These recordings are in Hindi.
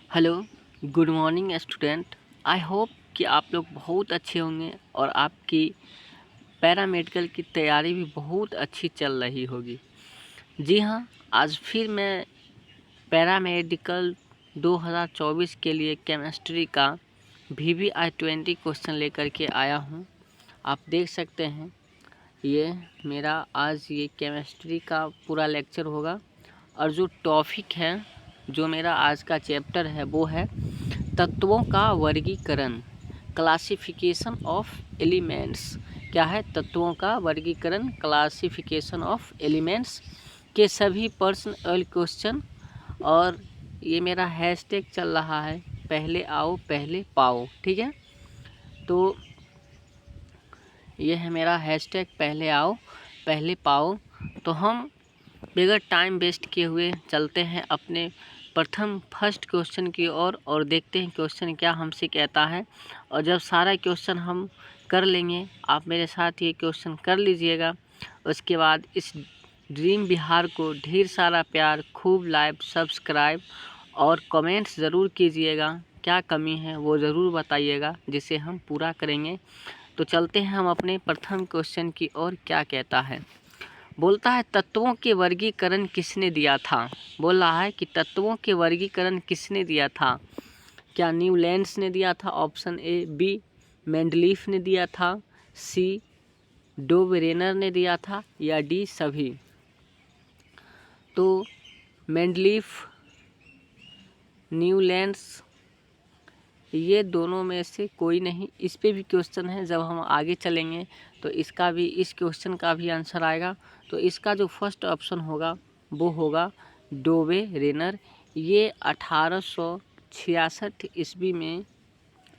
Hello, good morning student. I hope कि आप लोग बहुत अच्छे होंगे और आपकी पैरामेडिकल की तैयारी भी बहुत अच्छी चल रही होगी। जी हाँ, आज फिर मैं पैरामेडिकल 2024 के लिए केमिस्ट्री का VVI 20 क्वेश्चन लेकर के आया हूँ। आप देख सकते हैं ये मेरा आज ये केमिस्ट्री का पूरा लेक्चर होगा और जो टॉपिक है, जो मेरा आज का चैप्टर है वो है तत्वों का वर्गीकरण, क्लासिफिकेशन ऑफ एलिमेंट्स। क्या है? तत्वों का वर्गीकरण, क्लासिफिकेशन ऑफ एलिमेंट्स के सभी प्रश्न और क्वेश्चन। और ये मेरा हैशटैग चल रहा है पहले आओ पहले पाओ। ठीक है, तो ये है मेरा हैशटैग पहले आओ पहले पाओ। तो हम बगैर टाइम वेस्ट किए हुए चलते हैं अपने प्रथम फर्स्ट क्वेश्चन की ओर और देखते हैं क्वेश्चन क्या हमसे कहता है। और जब सारा क्वेश्चन हम कर लेंगे, आप मेरे साथ ये क्वेश्चन कर लीजिएगा। उसके बाद इस ड्रीम बिहार को ढेर सारा प्यार, खूब लाइक, सब्सक्राइब और कमेंट्स ज़रूर कीजिएगा। क्या कमी है वो ज़रूर बताइएगा, जिसे हम पूरा करेंगे। तो चलते हैं हम अपने प्रथम क्वेश्चन की ओर। क्या कहता है? बोलता है तत्वों के वर्गीकरण किसने दिया था। बोल रहा है कि तत्वों के वर्गीकरण किसने दिया था। क्या न्यूलैंड्स ने दिया था? Option A. बी मेंडलीफ ने दिया था। सी डोबरेनर ने दिया था। या डी सभी। तो मेंडलीफ, न्यूलैंड्स, ये दोनों में से कोई नहीं। इस पे भी क्वेश्चन है, जब हम आगे चलेंगे तो इसका भी, इस क्वेश्चन का भी आंसर आएगा। तो इसका जो फर्स्ट ऑप्शन होगा वो होगा डोबेरेनर। ये 1866 ईस्वी में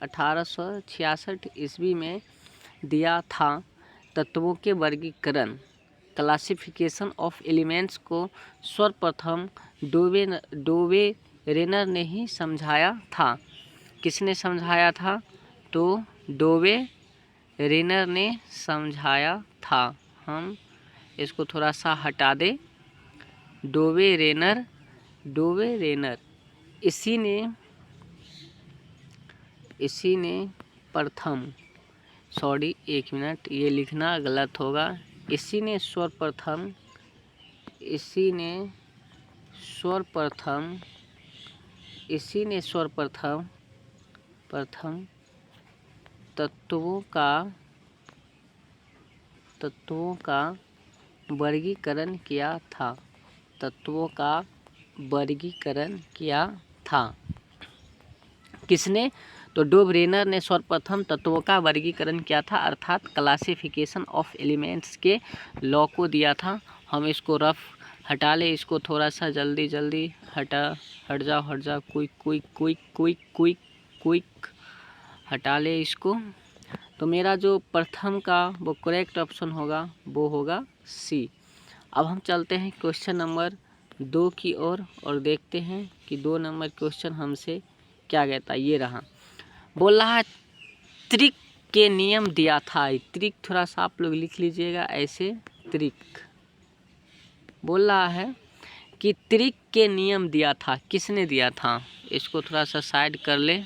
1866 ईस्वी में दिया था। तत्वों के वर्गीकरण, क्लासिफिकेशन ऑफ एलिमेंट्स को सर्वप्रथम डोबेरेनर ने ही समझाया था। किसने समझाया था? तो डोबेरेनर ने समझाया था। हम इसको थोड़ा सा हटा दें। डोबेरेनर इसी ने प्रथम, सॉरी एक मिनट, ये लिखना गलत होगा। इसी ने सर्वप्रथम प्रथम तत्वों का वर्गीकरण किया था। तत्वों का वर्गीकरण किया था। किसने? तो डोबरेनर ने सर्वप्रथम तत्वों का वर्गीकरण किया था, अर्थात क्लासिफिकेशन ऑफ एलिमेंट्स के लॉ को दिया था। हम इसको रफ हटा ले, इसको थोड़ा सा जल्दी हट जाओ, क्विक हटा ले इसको। तो मेरा जो प्रथम का वो करेक्ट ऑप्शन होगा वो होगा सी। अब हम चलते हैं क्वेश्चन नंबर 2 की ओर और देखते हैं कि 2 नंबर क्वेश्चन हमसे क्या कहता है। ये रहा। बोल रहा है त्रिक के नियम दिया था। त्रिक थोड़ा सा आप लोग लिख लीजिएगा ऐसे, त्रिक। बोल रहा है कि त्रिक के नियम दिया था। किसने दिया था? इसको थोड़ा सा साइड कर ले,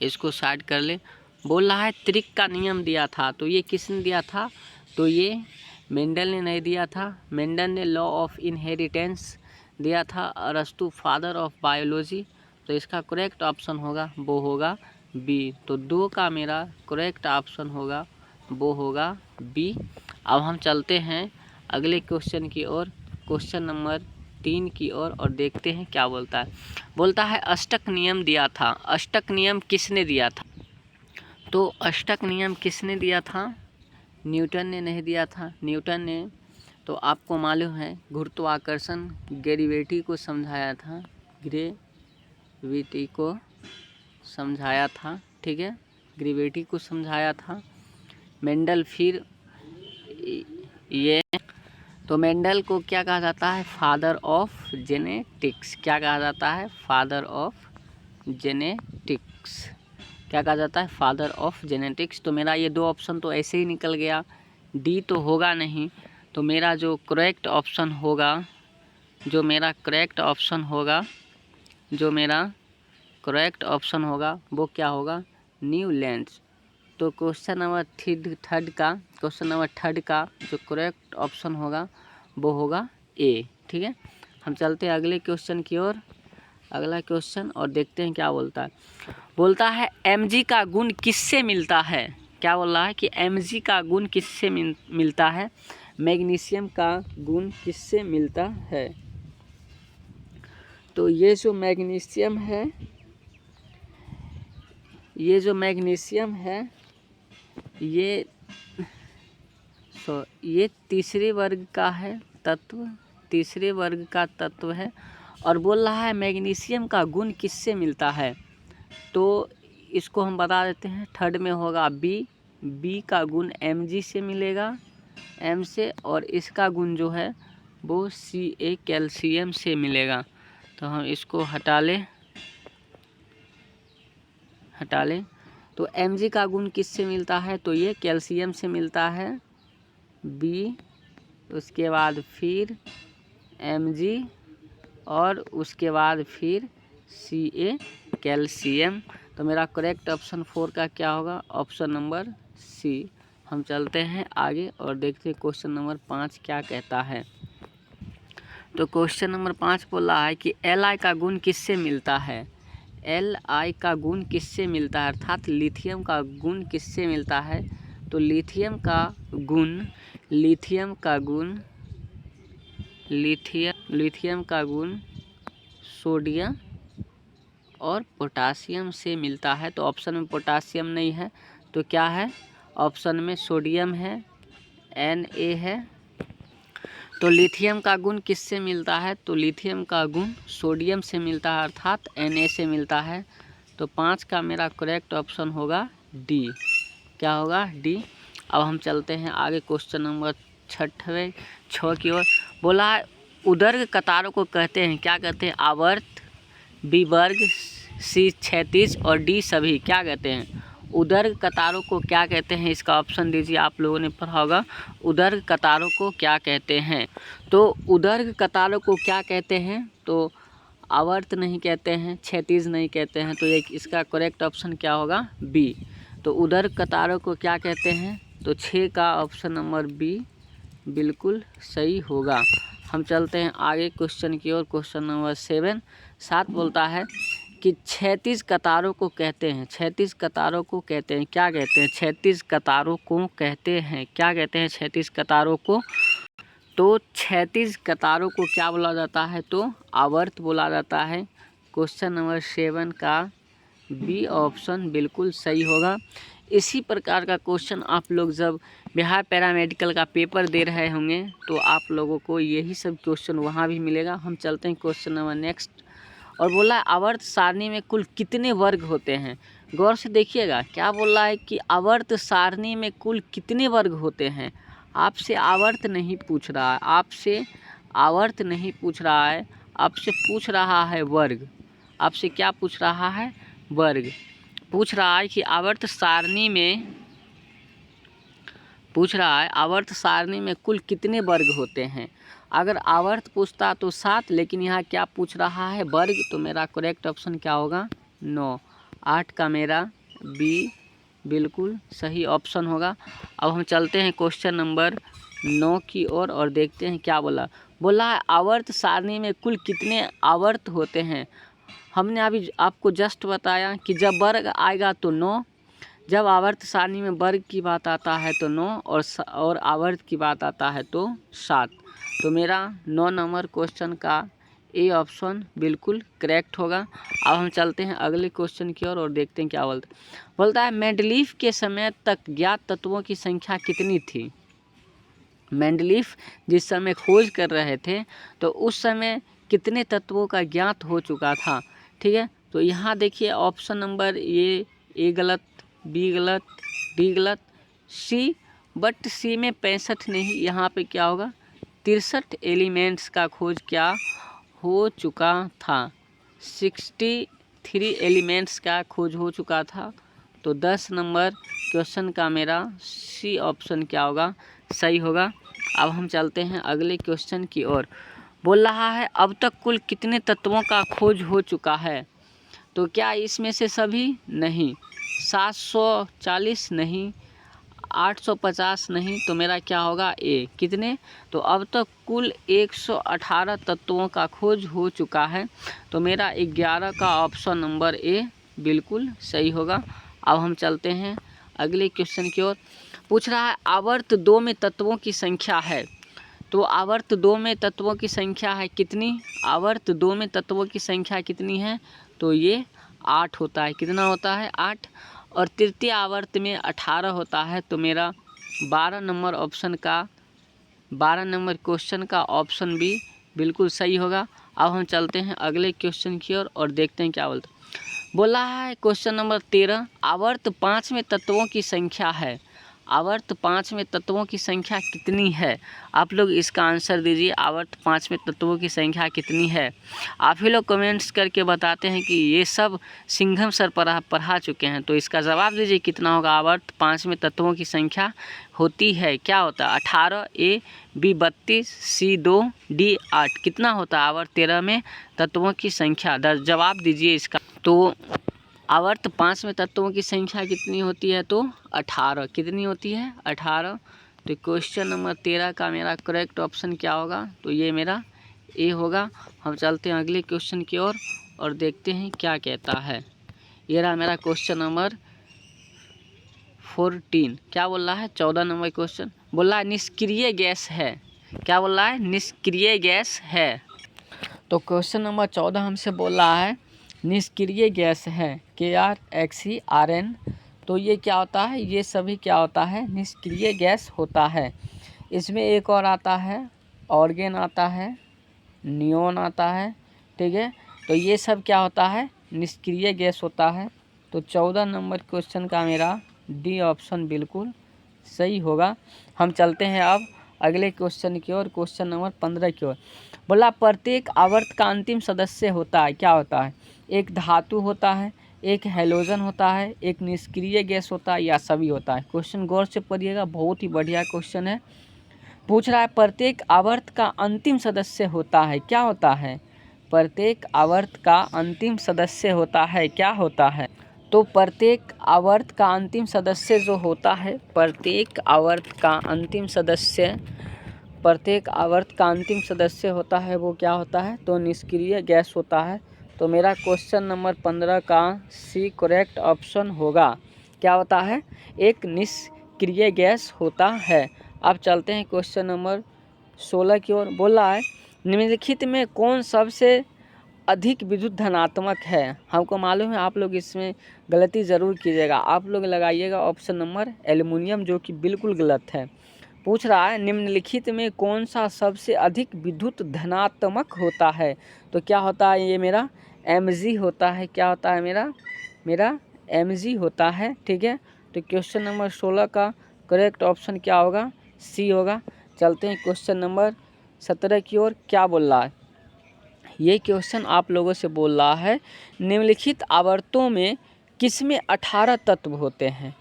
इसको साइड कर ले। बोल रहा है त्रिक का नियम दिया था। तो ये किसने दिया था? तो ये मेंडल ने नहीं दिया था। मेंडल ने लॉ ऑफ इनहेरिटेंस दिया था। अरस्तु फादर ऑफ बायोलॉजी। तो इसका करेक्ट ऑप्शन होगा वो होगा बी। तो 2 का मेरा करेक्ट ऑप्शन होगा वो होगा बी। अब हम चलते हैं अगले क्वेश्चन की ओर, क्वेश्चन नंबर 3 की ओर और देखते हैं क्या बोलता है। बोलता है अष्टक नियम दिया था। अष्टक नियम किसने दिया था? तो अष्टक नियम किसने दिया था? न्यूटन ने नहीं दिया था। न्यूटन ने, तो आपको मालूम है, गुरुत्वाकर्षण, ग्रेविटी को समझाया था। ग्रेविटी को समझाया था, ठीक है, ग्रेविटी को समझाया था। मेंडल फिर ये, तो मेंडल को क्या कहा जाता है? Father of genetics. क्या कहा जाता है? Father of genetics. क्या कहा जाता है? Father of genetics. तो मेरा ये 2 ऑप्शन तो ऐसे ही निकल गया। डी तो होगा नहीं। तो मेरा जो करेक्ट ऑप्शन होगा, जो मेरा करेक्ट ऑप्शन होगा वो क्या होगा, न्यू लैंड्स। तो क्वेश्चन नंबर थर्ड का जो करेक्ट ऑप्शन होगा वो होगा ए। ठीक है, हम चलते हैं अगले क्वेश्चन की ओर। अगला क्वेश्चन और देखते हैं क्या बोलता है। बोलता है Mg का गुण किससे मिलता है। क्या बोल रहा है कि Mg का गुण किससे मिलता है, मैग्नीशियम का गुण किससे मिलता है। तो ये जो मैग्नीशियम है ये तीसरे वर्ग का है तत्व, तीसरे वर्ग का तत्व है। और बोल रहा है मैग्नीशियम का गुण किससे मिलता है। तो इसको हम बता देते हैं, थर्ड में होगा बी का गुण Mg से मिलेगा, M से, और इसका गुण जो है वो Ca कैल्शियम से मिलेगा। तो हम इसको हटा लें। तो Mg का गुण किससे मिलता है, तो ये कैल्शियम से मिलता है, B, उसके बाद फिर Mg, और उसके बाद फिर Ca कैल्शियम। तो मेरा करेक्ट ऑप्शन 4 का क्या होगा, ऑप्शन नंबर सी। हम चलते हैं आगे और देखते हैं क्वेश्चन नंबर 5 क्या कहता है। तो क्वेश्चन नंबर 5 बोल रहा है कि Li का गुण किससे मिलता है। Li का गुण किससे मिलता है, अर्थात लिथियम का गुण किससे मिलता है। तो लिथियम का गुण सोडियम और पोटासियम से मिलता है। तो ऑप्शन में पोटासियम नहीं है, तो क्या है, ऑप्शन में सोडियम है, Na है। तो लिथियम का गुण किससे मिलता है, तो लिथियम का गुण सोडियम से मिलता है, अर्थात Na से मिलता है। तो 5 का मेरा करेक्ट ऑप्शन होगा डी। क्या होगा, डी। अब हम चलते हैं आगे क्वेश्चन नंबर 6 की ओर। बोला है उदर्ग कतारों को कहते हैं, क्या कहते हैं, आवर्त, बी वर्ग, सी क्षैतिज और डी सभी। क्या कहते हैं, उदर्ग कतारों को क्या कहते हैं। इसका ऑप्शन दीजिए, आप लोगों ने पढ़ा होगा उदर्ग कतारों को क्या कहते हैं। तो उदर्ग कतारों को क्या कहते हैं, तो आवर्त नहीं कहते हैं, क्षैतिज नहीं कहते हैं। तो एक इसका करेक्ट ऑप्शन क्या होगा, बी। तो उदर्ग कतारों को क्या कहते हैं, तो 6 का ऑप्शन नंबर बी बिल्कुल सही होगा। हम चलते हैं आगे क्वेश्चन की ओर। क्वेश्चन नंबर 7 बोलता है कि क्षैतिज कतारों को कहते हैं, क्षैतिज कतारों को कहते हैं, क्या कहते हैं, क्षैतिज कतारों को कहते हैं, क्या कहते हैं, क्षैतिज कतारों को। तो क्षैतिज कतारों को क्या बोला जाता है, तो आवर्त बोला जाता है। क्वेश्चन नंबर 7 का बी ऑप्शन बिल्कुल सही होगा। इसी प्रकार का क्वेश्चन आप लोग जब बिहार पैरामेडिकल का पेपर दे रहे होंगे तो आप लोगों को यही सब क्वेश्चन वहाँ भी मिलेगा। हम चलते हैं क्वेश्चन नंबर नेक्स्ट। और बोला है आवर्त सारणी में कुल कितने वर्ग होते हैं। गौर से देखिएगा, क्या बोल रहा है कि आवर्त सारणी में कुल कितने वर्ग होते हैं। आपसे आवर्त नहीं पूछ रहा है, आपसे पूछ रहा है वर्ग। आपसे क्या पूछ रहा है, वर्ग पूछ रहा है कि आवर्त सारणी में कुल कितने वर्ग होते हैं। अगर आवर्त पूछता तो 7, लेकिन यहाँ क्या पूछ रहा है, वर्ग। तो मेरा करेक्ट ऑप्शन क्या होगा, 9। 8 का मेरा बी बिल्कुल सही ऑप्शन होगा। अब हम चलते हैं क्वेश्चन नंबर 9 की ओर और देखते हैं क्या बोला है आवर्त सारणी में कुल कितने आवर्त होते हैं। हमने अभी आपको जस्ट बताया कि जब वर्ग आएगा तो 9, जब आवर्त सारणी में वर्ग की बात आता है तो 9, और आवर्त की बात आता है तो 7। तो मेरा 9 नंबर क्वेश्चन का ए ऑप्शन बिल्कुल करेक्ट होगा। अब हम चलते हैं अगले क्वेश्चन की ओर और देखते हैं क्या बोलता है मेंडलीफ के समय तक ज्ञात तत्वों की संख्या कितनी थी। मेंडलीफ जिस समय खोज कर रहे थे तो उस समय कितने तत्वों का ज्ञात हो चुका था। ठीक है, तो यहाँ देखिए ऑप्शन नंबर ए गलत, बी गलत, डी गलत, सी, बट सी में 65 नहीं, यहाँ पे क्या होगा, 63 एलिमेंट्स का खोज क्या हो चुका था। 63 एलिमेंट्स का खोज हो चुका था। तो 10 नंबर क्वेश्चन का मेरा सी ऑप्शन क्या होगा, सही होगा। अब हम चलते हैं अगले क्वेश्चन की ओर। बोल रहा है अब तक कुल कितने तत्वों का खोज हो चुका है। तो क्या इसमें से सभी? नहीं। 740 नहीं, 850 नहीं, तो मेरा क्या होगा? ए। कितने? तो अब तक कुल 118 तत्वों का खोज हो चुका है, तो मेरा 11 का ऑप्शन नंबर ए बिल्कुल सही होगा। अब हम चलते हैं अगले क्वेश्चन की ओर। पूछ रहा है आवर्त 2 में तत्वों की संख्या है। तो आवर्त 2 में तत्वों की संख्या है कितनी? आवर्त 2 में तत्वों की संख्या कितनी है? तो ये 8 होता है। कितना होता है? 8। और तृतीय आवर्त में 18 होता है, तो मेरा 12 नंबर ऑप्शन का 12 नंबर क्वेश्चन का ऑप्शन बी बिल्कुल सही होगा। अब हम चलते हैं अगले क्वेश्चन की ओर और देखते हैं क्या बोलते हैं। बोला है क्वेश्चन नंबर 13 आवर्त 5 में तत्वों की संख्या है। आवर्त 5 में तत्वों की संख्या कितनी है? आप लोग इसका आंसर दीजिए। आवर्त 5 में तत्वों की संख्या कितनी है? आप ही लोग कमेंट्स करके बताते हैं कि ये सब सिंघम सर पढ़ा चुके हैं, तो इसका जवाब दीजिए कितना होगा। आवर्त 5 में तत्वों की संख्या होती है, क्या होता है? 18, ए, बी 32, सी 2, डी 8। कितना होता है आवर्त 13 में तत्वों की संख्या? जवाब दीजिए इसका। तो आवर्त 5 में तत्वों की संख्या कितनी होती है? तो 18। कितनी होती है? 18। तो क्वेश्चन नंबर 13 का मेरा करेक्ट ऑप्शन क्या होगा? तो ये मेरा ए होगा। हम चलते हैं अगले क्वेश्चन की ओर और देखते हैं क्या कहता है। ये रहा मेरा क्वेश्चन नंबर 14। क्या बोल रहा है? 14 नंबर क्वेश्चन बोल रहा है निष्क्रिय गैस है। क्या बोल रहा है? निष्क्रिय गैस है। तो क्वेश्चन नंबर 14 हमसे बोल रहा है निष्क्रिय गैस है KRXERN। तो ये क्या होता है? ये सभी क्या होता है? निष्क्रिय गैस होता है। इसमें एक और आता है, ऑर्गेन आता है, नियोन आता है, ठीक है। तो ये सब क्या होता है? निष्क्रिय गैस होता है। तो 14 नंबर क्वेश्चन का मेरा डी ऑप्शन बिल्कुल सही होगा। हम चलते हैं अब अगले क्वेश्चन की ओर, क्वेश्चन नंबर 15 की ओर। बोला प्रत्येक आवर्त का अंतिम सदस्य होता है, क्या होता है? एक धातु होता है, एक हैलोजन होता है, एक निष्क्रिय गैस होता है, या सभी होता है। क्वेश्चन गौर से पढ़िएगा, बहुत ही बढ़िया क्वेश्चन है। पूछ रहा है प्रत्येक आवर्त का अंतिम सदस्य होता है, क्या होता है? प्रत्येक आवर्त का अंतिम सदस्य होता है, क्या होता है? तो प्रत्येक आवर्त का अंतिम सदस्य जो होता है, प्रत्येक आवर्त का अंतिम सदस्य होता है, वो क्या होता है? तो निष्क्रिय गैस होता है। तो मेरा क्वेश्चन नंबर 15 का सी करेक्ट ऑप्शन होगा। क्या होता है? एक निष्क्रिय गैस होता है। अब चलते हैं क्वेश्चन नंबर 16 की ओर। बोल रहा है निम्नलिखित में कौन सबसे अधिक विद्युत धनात्मक है? हमको मालूम है आप लोग इसमें गलती ज़रूर कीजिएगा। आप लोग लगाइएगा ऑप्शन नंबर एल्युमिनियम, जो कि बिल्कुल गलत है। पूछ रहा है निम्नलिखित में कौन सा सबसे अधिक विद्युत धनात्मक होता है? तो क्या होता है? ये मेरा Mg होता है। क्या होता है? मेरा Mg होता है, ठीक है। तो क्वेश्चन नंबर 16 का करेक्ट ऑप्शन क्या होगा? सी होगा। चलते हैं क्वेश्चन नंबर 17 की ओर। क्या बोल रहा है? ये क्वेश्चन आप लोगों से बोल रहा है निम्नलिखित आवर्तों में किसमें 18 तत्व होते हैं?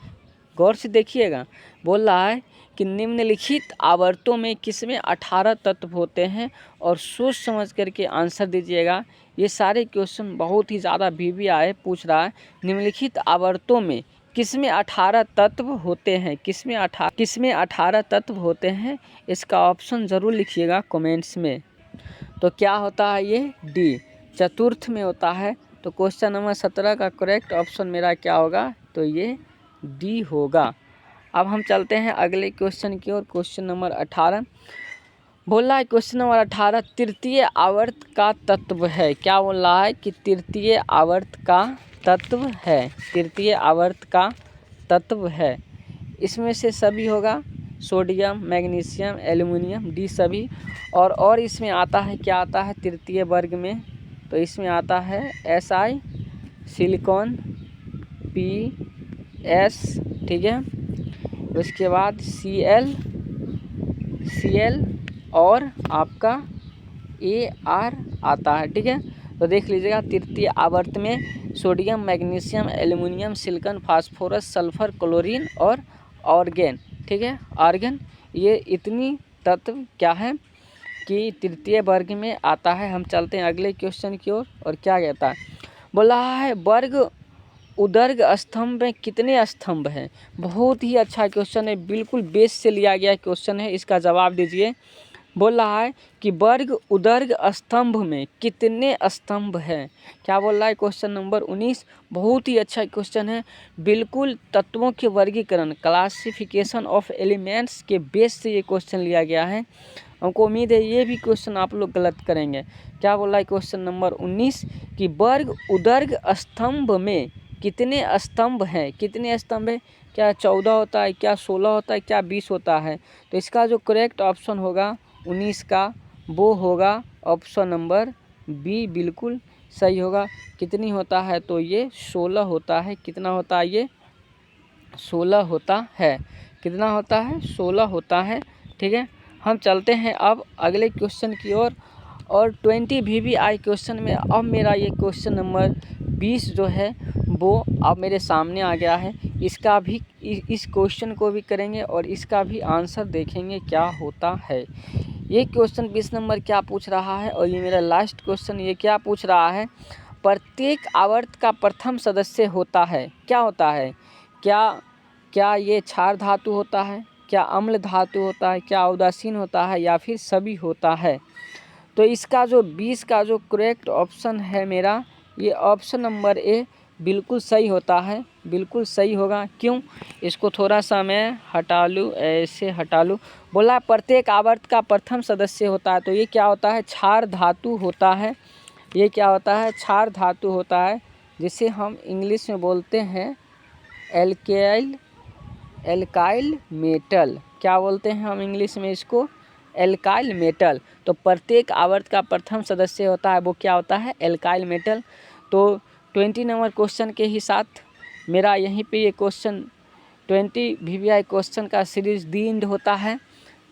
गौर से देखिएगा। बोल रहा है कि निम्नलिखित आवर्तों में किसमें 18 तत्व होते हैं, और सोच समझ करके आंसर दीजिएगा। ये सारे क्वेश्चन बहुत ही ज़्यादा VVI पूछ रहा है। निम्नलिखित आवर्तों में किसमें 18 तत्व होते हैं? किसमें 18 तत्व होते हैं? इसका ऑप्शन ज़रूर लिखिएगा कमेंट्स में। तो क्या होता है? ये डी, चतुर्थ में होता है। तो क्वेश्चन नंबर 17 का करेक्ट ऑप्शन मेरा क्या होगा? तो ये डी होगा। अब हम चलते हैं अगले क्वेश्चन की ओर, क्वेश्चन नंबर 18। बोला है क्वेश्चन नंबर 18 तृतीय आवर्त का तत्व है। क्या बोल रहा है? कि तृतीय आवर्त का तत्व है। तृतीय आवर्त का तत्व है। इसमें से सभी होगा, सोडियम, मैग्नीशियम, एल्युमिनियम, डी सभी। और इसमें आता है, क्या आता है तृतीय वर्ग में? तो इसमें आता है Si, सिलिकॉन, PS, ठीक है। उसके बाद Cl और आपका Ar आता है, ठीक है। तो देख लीजिएगा तृतीय आवर्त में sodium, magnesium, aluminium, silicon, phosphorus, sulphur, chlorine और ऑर्गेन, ठीक है, आर्गन। ये इतनी तत्व क्या है? कि तृतीय वर्ग में आता है। हम चलते हैं अगले क्वेश्चन की ओर। और क्या कहता है, बोल रहा है वर्ग उदर्ग स्तंभ में कितने स्तंभ हैं। बहुत ही अच्छा क्वेश्चन है, बिल्कुल बेस से लिया गया क्वेश्चन है। इसका जवाब दीजिए। बोल रहा है कि वर्ग उदर्ग स्तंभ में कितने स्तंभ हैं। क्या बोल रहा है, क्वेश्चन नंबर 19। बहुत ही अच्छा क्वेश्चन है, बिल्कुल तत्वों के वर्गीकरण क्लासिफिकेशन ऑफ एलिमेंट्स के बेस से ये क्वेश्चन लिया गया है। हमको उम्मीद है ये भी क्वेश्चन आप लोग गलत करेंगे। क्या बोल रहा है क्वेश्चन नंबर 19 कि वर्ग उदर्ग स्तंभ में कितने स्तंभ हैं। कितने स्तंभ है, क्या 14 होता है, क्या 16 होता है, क्या 20 होता है। तो इसका जो करेक्ट ऑप्शन होगा 19 का, वो होगा ऑप्शन नंबर बी, बिल्कुल सही होगा। कितनी होता है, तो ये 16 होता है। कितना होता है, ये 16 होता है। कितना होता है, 16 होता है। ठीक है, हम चलते हैं अब अगले क्वेश्चन की ओर। और 20 VVI क्वेश्चन में अब मेरा ये क्वेश्चन नंबर 20 जो है वो अब मेरे सामने आ गया है। इसका भी इस क्वेश्चन को भी करेंगे और इसका भी आंसर देखेंगे क्या होता है। ये क्वेश्चन 20 नंबर क्या पूछ रहा है, और ये मेरा लास्ट क्वेश्चन ये क्या पूछ रहा है, प्रत्येक आवर्त का प्रथम सदस्य होता है। क्या होता है, क्या ये क्षार धातु होता है, क्या अम्ल धातु होता है, क्या उदासीन होता है, या फिर सभी होता है। तो इसका जो 20 का जो करेक्ट ऑप्शन है मेरा, ये ऑप्शन नंबर ए बिल्कुल सही होता है। बिल्कुल सही होगा। क्यों, इसको थोड़ा सा मैं हटा लूँ, ऐसे हटा लूँ। बोला प्रत्येक आवर्त का प्रथम सदस्य होता है, तो ये क्या होता है, क्षार धातु होता है। ये क्या होता है, क्षार धातु होता है, जिसे हम इंग्लिश में बोलते हैं एल्काइल मेटल। क्या बोलते हैं हम इंग्लिश में इसको, एल्काइल मेटल। तो प्रत्येक आवर्त का प्रथम सदस्य होता है, वो क्या होता है, एल्काइल मेटल। तो 20 नंबर क्वेश्चन के ही साथ मेरा यहीं पे ये क्वेश्चन 20 VVI क्वेश्चन का सीरीज दी एंड होता है।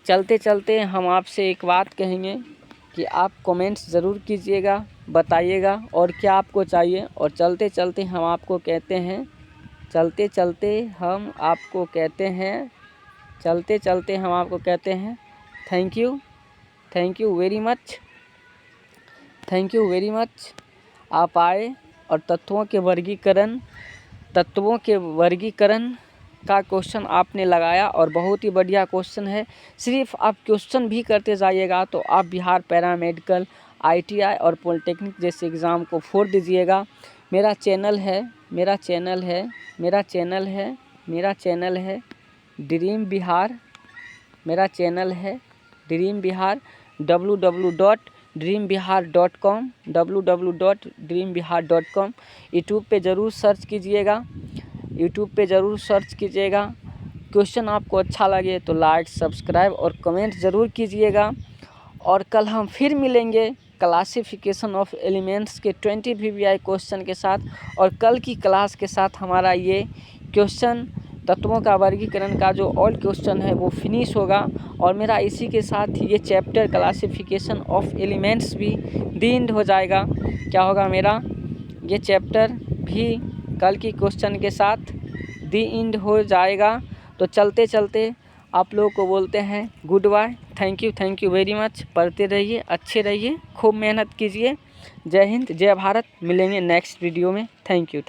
चलते चलते हम आपसे एक बात कहेंगे कि आप कमेंट्स ज़रूर कीजिएगा, बताइएगा और क्या आपको चाहिए। और चलते चलते हम आपको कहते हैं, चलते चलते हम आपको कहते हैं थैंक यू वेरी मच। आप आए और तत्वों के वर्गीकरण का क्वेश्चन आपने लगाया, और बहुत ही बढ़िया क्वेश्चन है। सिर्फ आप क्वेश्चन भी करते जाइएगा तो आप बिहार पैरामेडिकल, ITI और पॉलिटेक्निक जैसे एग्ज़ाम को फोड़ दीजिएगा। मेरा चैनल है ड्रीम बिहार। मेरा चैनल है ड्रीम बिहार, www.dreambihar.com। यूट्यूब पे ज़रूर सर्च कीजिएगा। क्वेश्चन आपको अच्छा लगे तो लाइक, सब्सक्राइब और कमेंट ज़रूर कीजिएगा। और कल हम फिर मिलेंगे क्लासिफिकेशन ऑफ एलिमेंट्स के 20 VVI क्वेश्चन के साथ। और कल की क्लास के साथ हमारा ये क्वेश्चन तत्वों का वर्गीकरण का जो ऑल क्वेश्चन है वो फिनिश होगा। और मेरा इसी के साथ ये चैप्टर क्लासिफिकेशन ऑफ एलिमेंट्स भी दी एंड हो जाएगा। क्या होगा, मेरा ये चैप्टर भी कल की क्वेश्चन के साथ दी एंड हो जाएगा। तो चलते चलते आप लोगों को बोलते हैं goodbye. Thank you very much. पढ़ते रहिए, अच्छे रहिए, खूब मेहनत कीजिए। जय हिंद, जय भारत। मिलेंगे नेक्स्ट वीडियो में। Thank you.